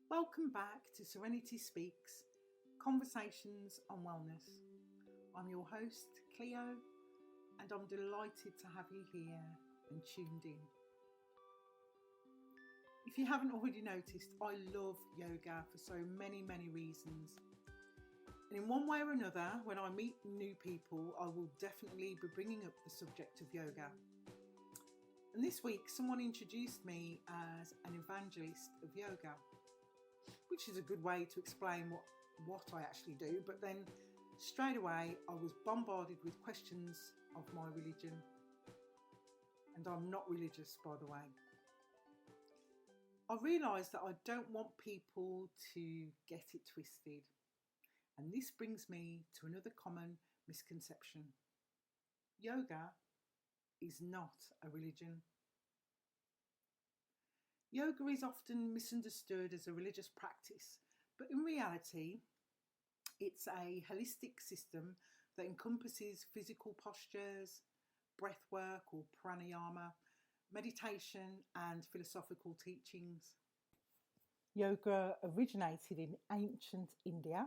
Welcome back to Serenity Speaks, Conversations on Wellness. I'm your host, Cleo, and I'm delighted to have you here and tuned in. If you haven't already noticed, I love yoga for so many reasons. And in one way or another, when I meet new people, I will definitely be bringing up the subject of yoga. And this week, someone introduced me as an evangelist of yoga, which is a good way to explain what I actually do. But then straight away, I was bombarded with questions of my religion. And I'm not religious, by the way. I realised that I don't want people to get it twisted. And this brings me to another common misconception. Yoga is not a religion. Yoga is often misunderstood as a religious practice, but in reality, it's a holistic system that encompasses physical postures, breathwork or pranayama, meditation, and philosophical teachings. Yoga originated in ancient India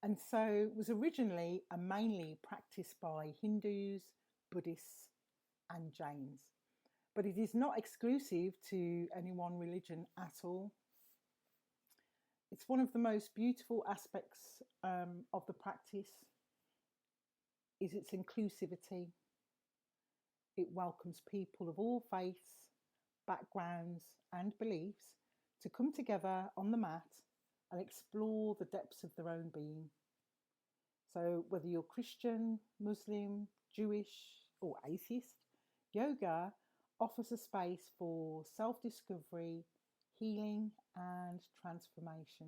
and so was originally and mainly practiced by Hindus, Buddhists, and Jains. But it is not exclusive to any one religion at all. It's one of the most beautiful aspects of the practice is its inclusivity. It welcomes people of all faiths, backgrounds, and beliefs to come together on the mat and explore the depths of their own being. So whether you're Christian, Muslim, Jewish, or atheist, yoga offers a space for self-discovery, healing, and transformation.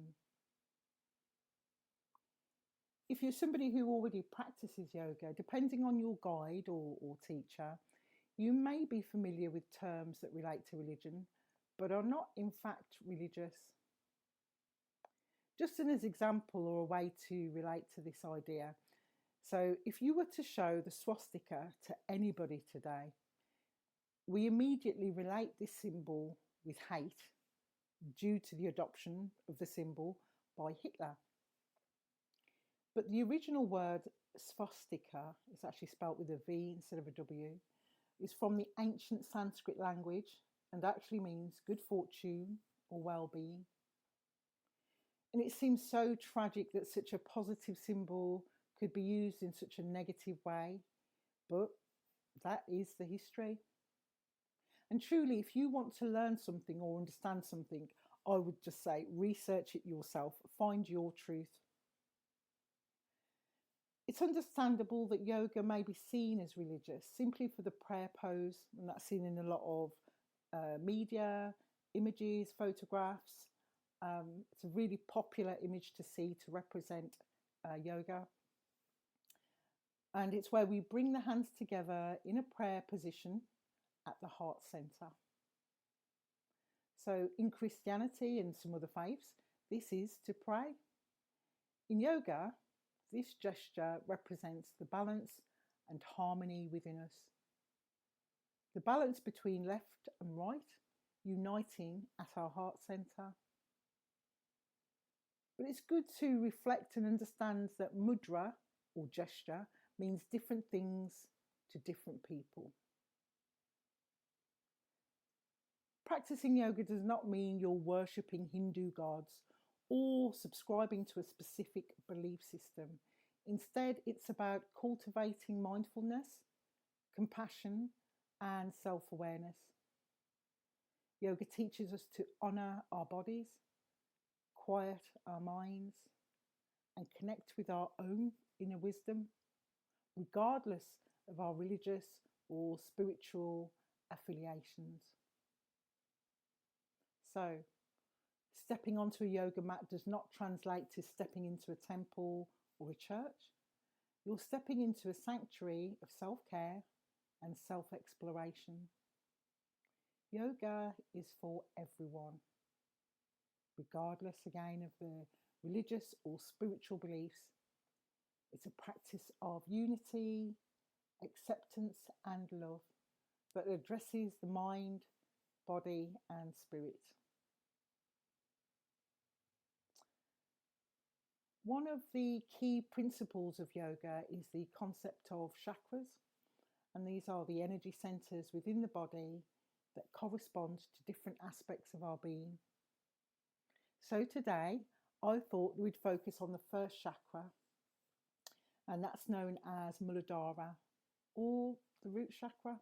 If you're somebody who already practices yoga, depending on your guide or teacher, you may be familiar with terms that relate to religion, but are not in fact religious. Just as an example or a way to relate to this idea. So if you were to show the swastika to anybody today, we immediately relate this symbol with hate due to the adoption of the symbol by Hitler. But the original word swastika, it's actually spelt with a V instead of a W, is from the ancient Sanskrit language and actually means good fortune or well-being. And it seems so tragic that such a positive symbol could be used in such a negative way, but that is the history. And truly, if you want to learn something or understand something, I would just say research it yourself, find your truth. It's understandable that yoga may be seen as religious simply for the prayer pose, and that's seen in a lot of media, images, photographs. It's a really popular image to see to represent yoga. And it's where we bring the hands together in a prayer position at the heart center. So in Christianity and some other faiths, this is to pray. In yoga, this gesture represents the balance and harmony within us. The balance between left and right, uniting at our heart center. But it's good to reflect and understand that mudra, or gesture, means different things to different people. Practicing yoga does not mean you're worshipping Hindu gods or subscribing to a specific belief system. Instead, it's about cultivating mindfulness, compassion, and self-awareness. Yoga teaches us to honour our bodies, quiet our minds, and connect with our own inner wisdom, regardless of our religious or spiritual affiliations. So, stepping onto a yoga mat does not translate to stepping into a temple or a church. You're stepping into a sanctuary of self-care and self-exploration. Yoga is for everyone, regardless again of the religious or spiritual beliefs. It's a practice of unity, acceptance and love that addresses the mind, body and spirit. One of the key principles of yoga is the concept of chakras, and these are the energy centers within the body that correspond to different aspects of our being. So today, I thought we'd focus on the first chakra, and that's known as Muladhara, or the root chakra.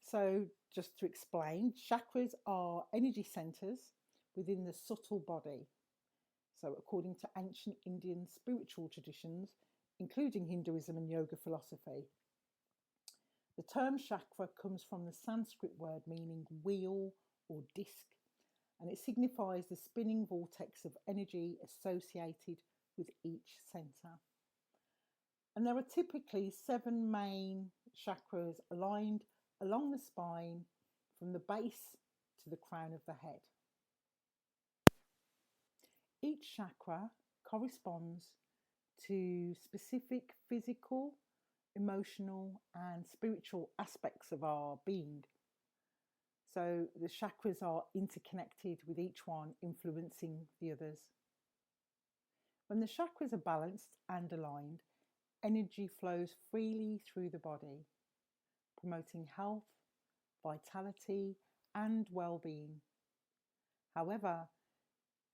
So just to explain, chakras are energy centers within the subtle body. So according to ancient Indian spiritual traditions, including Hinduism and yoga philosophy, the term chakra comes from the Sanskrit word meaning wheel or disc, and it signifies the spinning vortex of energy associated with each center. And there are typically 7 main chakras aligned along the spine from the base to the crown of the head. Each chakra corresponds to specific physical, emotional, and spiritual aspects of our being. So the chakras are interconnected, with each one influencing the others. When the chakras are balanced and aligned, energy flows freely through the body, promoting health, vitality, and well-being. However,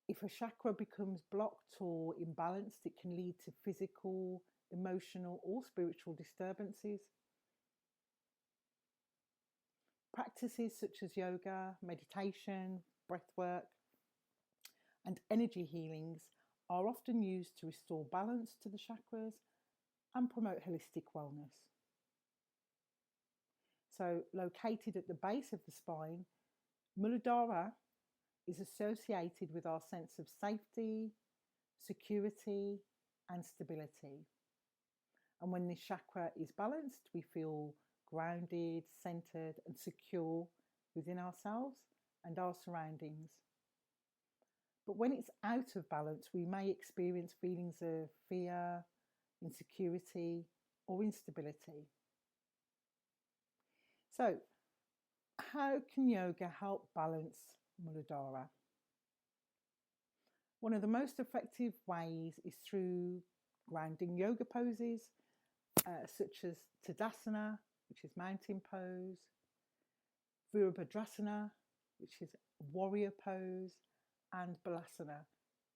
if a chakra becomes blocked or imbalanced, it can lead to physical, emotional, or spiritual disturbances. Practices such as yoga, meditation, breathwork, and energy healings are often used to restore balance to the chakras and promote holistic wellness. So, located at the base of the spine, Muladhara is associated with our sense of safety, security, and stability. And when this chakra is balanced, we feel grounded, centered, and secure within ourselves and our surroundings. But when it's out of balance, we may experience feelings of fear, insecurity, or instability. So, how can yoga help balance Muladhara? One of the most effective ways is through grounding yoga poses, such as Tadasana, which is mountain pose, Virabhadrasana, which is warrior pose, and Balasana,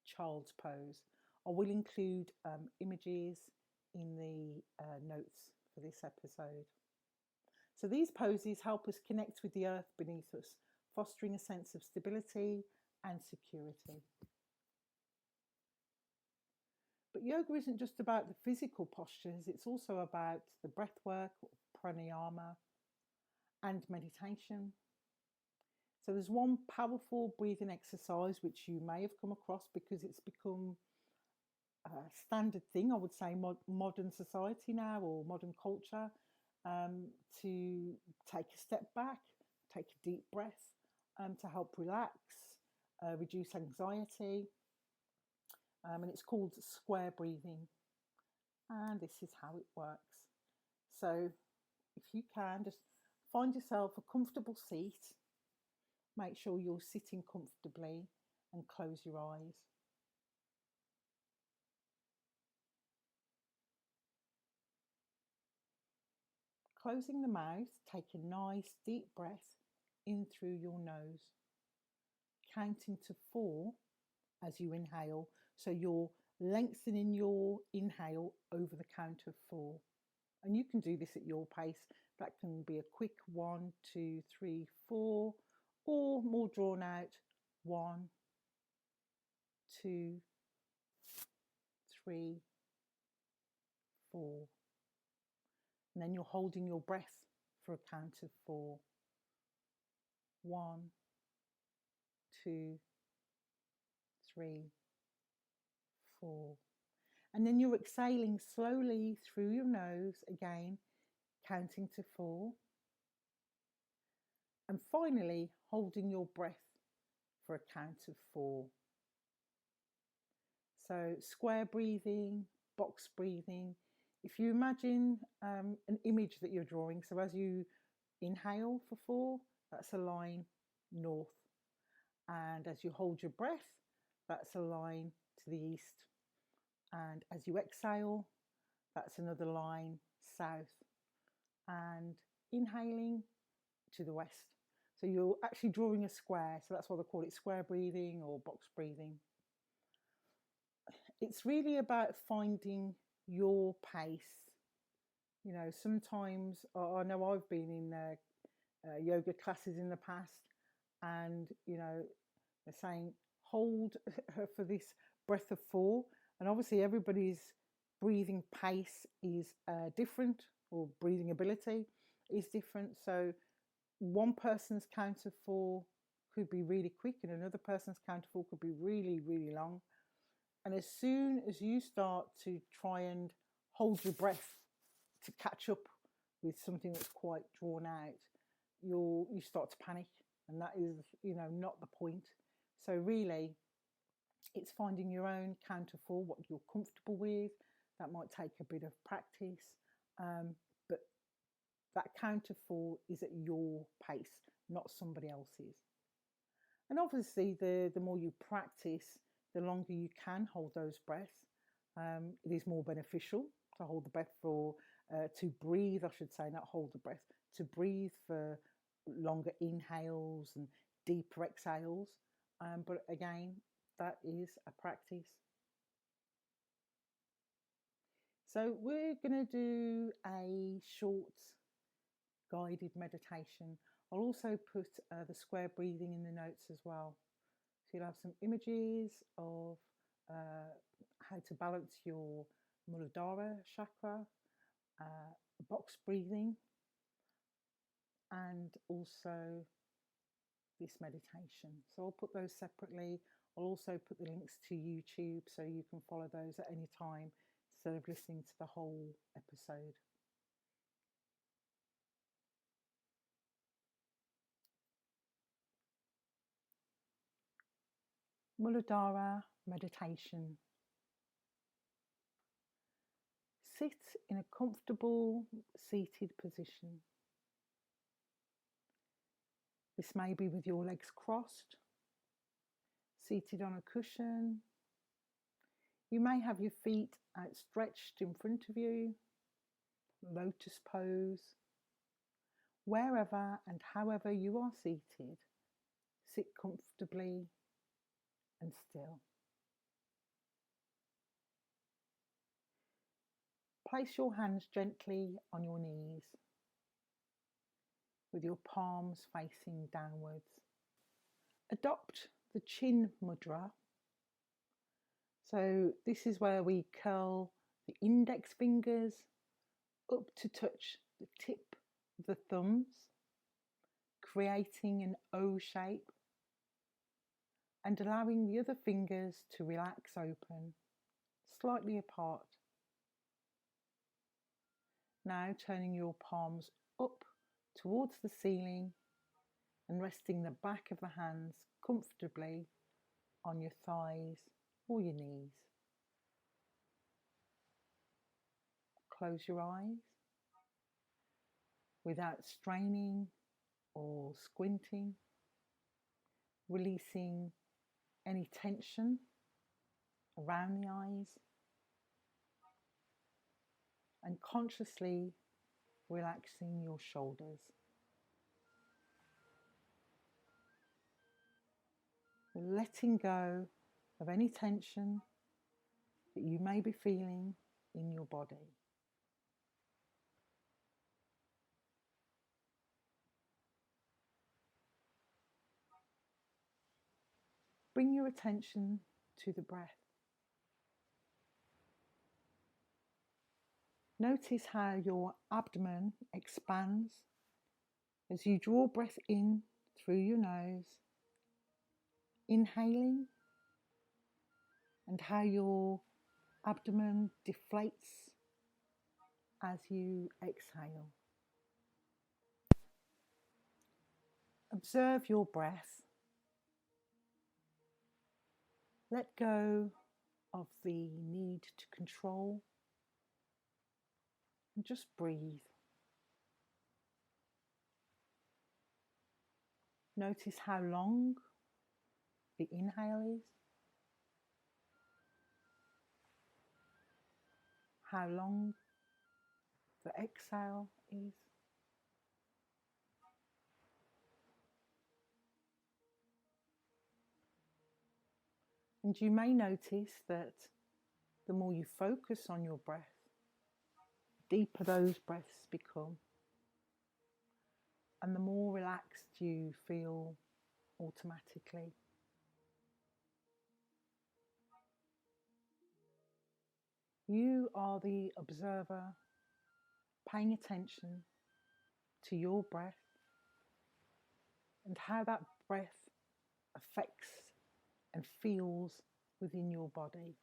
child's pose. I will include images in the notes for this episode. So these poses help us connect with the earth beneath us, fostering a sense of stability and security. But yoga isn't just about the physical postures, it's also about the breathwork, pranayama, and meditation. So there's one powerful breathing exercise which you may have come across because it's become a standard thing, I would say, modern society now, or modern culture, to take a step back, take a deep breath, to help relax, reduce anxiety. And it's called square breathing. And this is how it works. So if you can, just find yourself a comfortable seat. Make sure you're sitting comfortably and close your eyes. Closing the mouth, take a nice deep breath in through your nose, counting to 4 as you inhale. So you're lengthening your inhale over the count of 4. And you can do this at your pace. That can be a quick 1, 2, 3, 4, or more drawn out 1, 2, 3, 4. And then you're holding your breath for a count of 4. 1, 2, 3, 4. And then you're exhaling slowly through your nose again, counting to 4. And finally, holding your breath for a count of 4. So square breathing, box breathing. If you imagine an image that you're drawing, so as you inhale for 4, that's a line north. And as you hold your breath, that's a line to to the east. And as you exhale, that's another line south. And inhaling to the west. So you're actually drawing a square. So that's why they call it square breathing or box breathing. It's really about finding your pace. You know, sometimes I know I've been in yoga classes in the past, and you know, they're saying hold for this breath of 4, and obviously everybody's breathing pace is different, or breathing ability is different. So one person's count of 4 could be really quick, and another person's count of 4 could be really, really long. And as soon as you start to try and hold your breath to catch up with something that's quite drawn out, you start to panic, and that is, you know, not the point. So really, it's finding your own count of 4, what you're comfortable with. That might take a bit of practice, but that count of 4 is at your pace, not somebody else's. And obviously, the more you practice, the longer you can hold those breaths. It is more beneficial to hold the breath for, to breathe, I should say, not hold the breath, to breathe for longer inhales and deeper exhales. But again, that is a practice. So we're going to do a short guided meditation. I'll also put the square breathing in the notes as well. So you'll have some images of how to balance your Muladhara Chakra, box breathing, and also this meditation. So I'll put those separately. I'll also put the links to YouTube so you can follow those at any time instead of listening to the whole episode. Muladhara meditation. Sit in a comfortable seated position. This may be with your legs crossed, seated on a cushion. You may have your feet outstretched in front of you, lotus pose. Wherever and however you are seated, sit comfortably and still. Place your hands gently on your knees, with your palms facing downwards. Adopt the chin mudra. So this is where we curl the index fingers up to touch the tip of the thumbs, creating an O shape, and allowing the other fingers to relax open, slightly apart. Now turning your palms up towards the ceiling and resting the back of the hands comfortably on your thighs or your knees. Close your eyes without straining or squinting, releasing any tension around the eyes, and consciously relaxing your shoulders. Letting go of any tension that you may be feeling in your body. Bring your attention to the breath. Notice how your abdomen expands as you draw breath in through your nose, inhaling, and how your abdomen deflates as you exhale. Observe your breath. Let go of the need to control and just breathe. Notice how long the inhale is how long the exhale is. And you may notice that the more you focus on your breath, deeper those breaths become, and the more relaxed you feel automatically. You are the observer, paying attention to your breath and how that breath affects and feels within your body.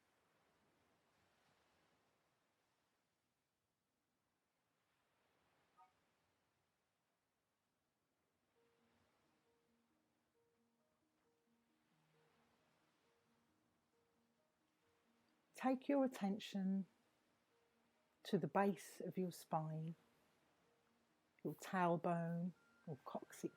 Take your attention to the base of your spine, your tailbone or coccyx.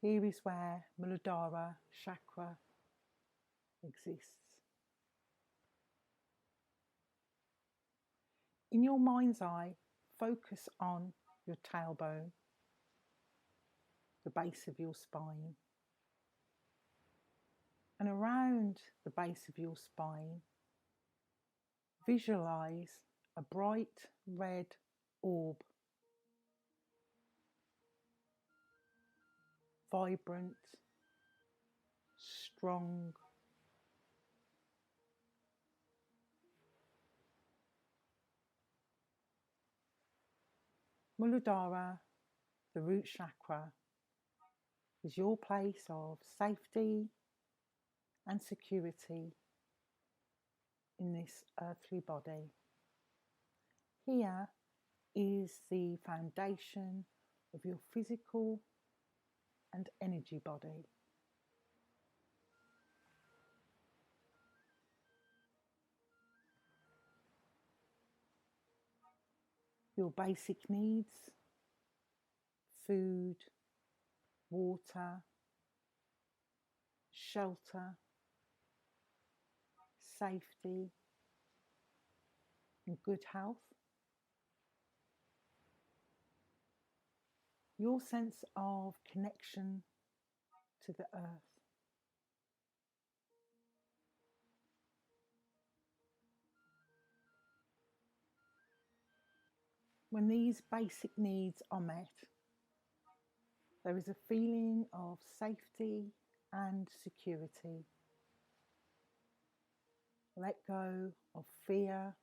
Here is where Muladhara Chakra exists. In your mind's eye, focus on your tailbone, the base of your spine. And around the base of your spine, visualize a bright red orb, vibrant, strong. Muladhara, the root chakra, is your place of safety and security in this earthly body. Here is the foundation of your physical and energy body. Your basic needs: food, water, shelter, safety, and good health. Your sense of connection to the earth. When these basic needs are met, there is a feeling of safety and security. Let go of fear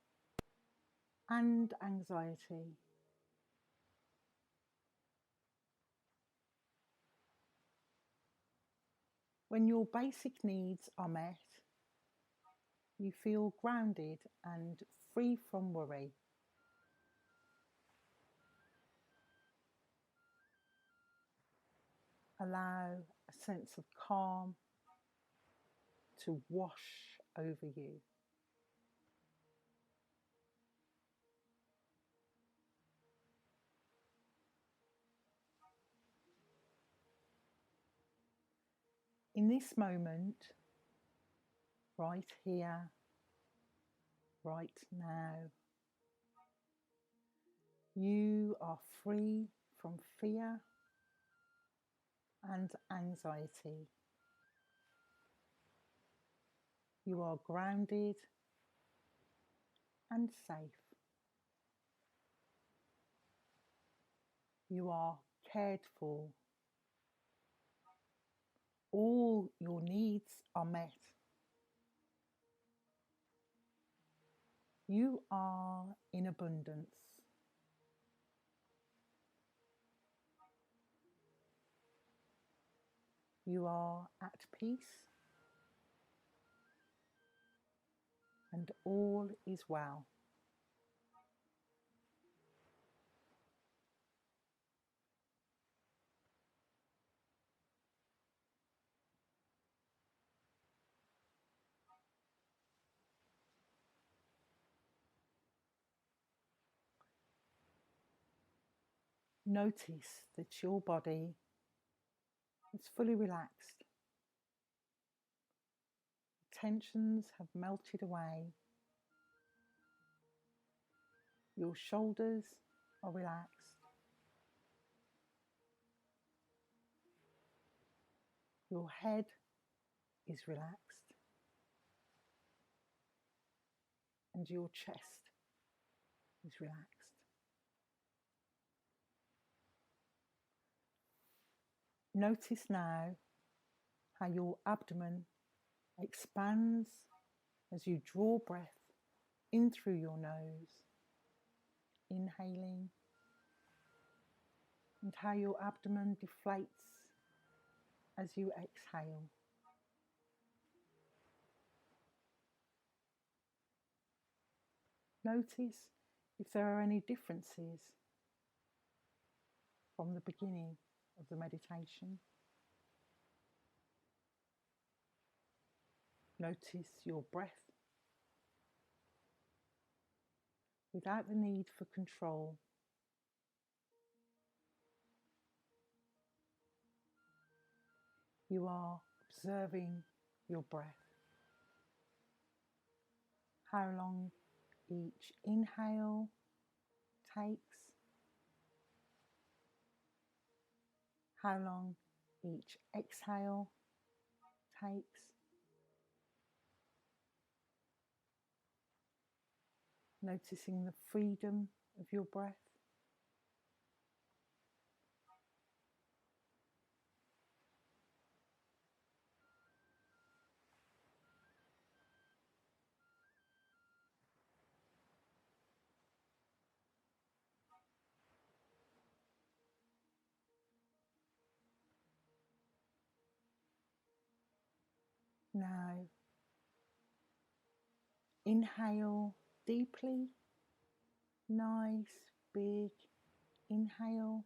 and anxiety. When your basic needs are met, you feel grounded and free from worry. Allow a sense of calm to wash over you. In this moment, right here, right now, you are free from fear and anxiety. You are grounded and safe. You are cared for. All your needs are met. You are in abundance. You are at peace, and all is well. Notice that your body is fully relaxed. tensions have melted away. Your shoulders are relaxed. Your head is relaxed. And your chest is relaxed. Notice now how your abdomen expands as you draw breath in through your nose, inhaling, and how your abdomen deflates as you exhale. Notice if there are any differences from the beginning of the meditation. Notice your breath without the need for control. You are observing your breath. How long each inhale takes. How long each exhale takes. Noticing the freedom of your breath. Now, inhale deeply, nice, big inhale.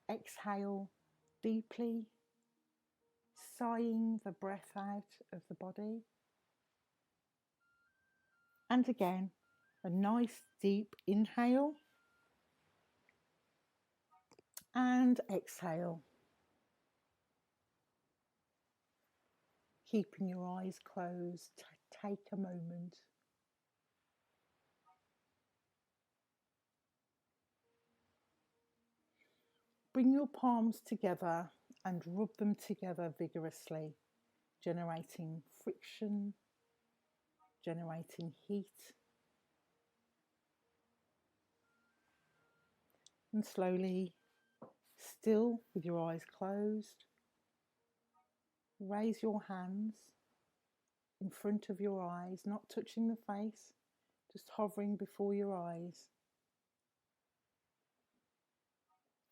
Exhale deeply, sighing the breath out of the body. And again, a nice deep inhale and exhale. Keeping your eyes closed, take a moment. Bring your palms together and rub them together vigorously, generating friction, generating heat. And slowly, still with your eyes closed, raise your hands in front of your eyes, not touching the face, just hovering before your eyes.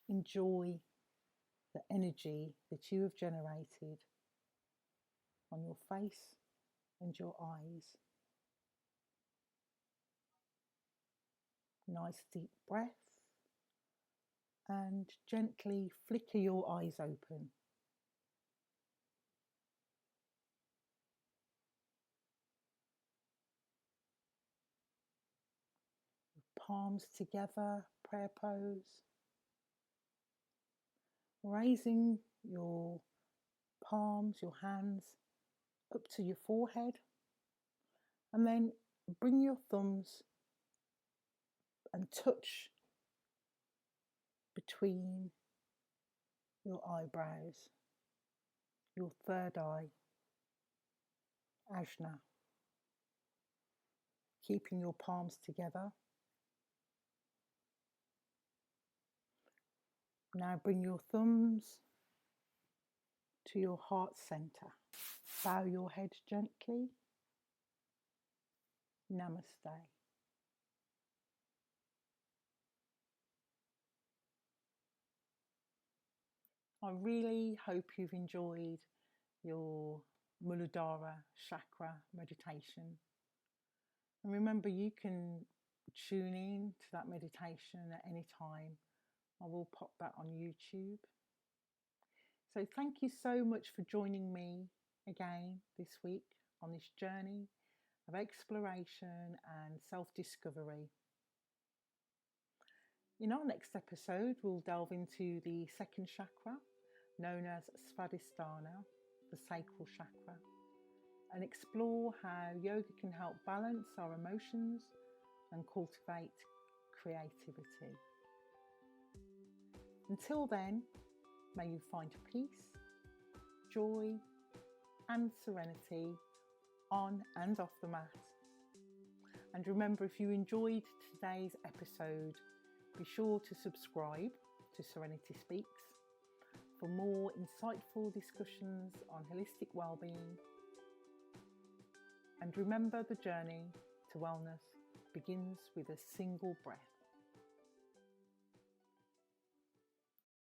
Enjoy the energy that you have generated on your face and your eyes. Nice deep breath and gently flicker your eyes open. Palms together, prayer pose. Raising your palms, your hands up to your forehead, and then bring your thumbs and touch between your eyebrows, your third eye, ajna. Keeping your palms together. Now bring your thumbs to your heart center. Bow your head gently. Namaste. I really hope you've enjoyed your Muladhara Chakra meditation. And remember, you can tune in to that meditation at any time. I will pop that on YouTube. So thank you so much for joining me again this week on this journey of exploration and self-discovery. In our next episode, we'll delve into the second chakra, known as Svadhisthana, the sacral chakra. and explore how yoga can help balance our emotions and cultivate creativity. Until then, may you find peace, joy, and serenity on and off the mat. And remember, if you enjoyed today's episode, be sure to subscribe to Serenity Speaks for more insightful discussions on holistic well-being. And remember, the journey to wellness begins with a single breath.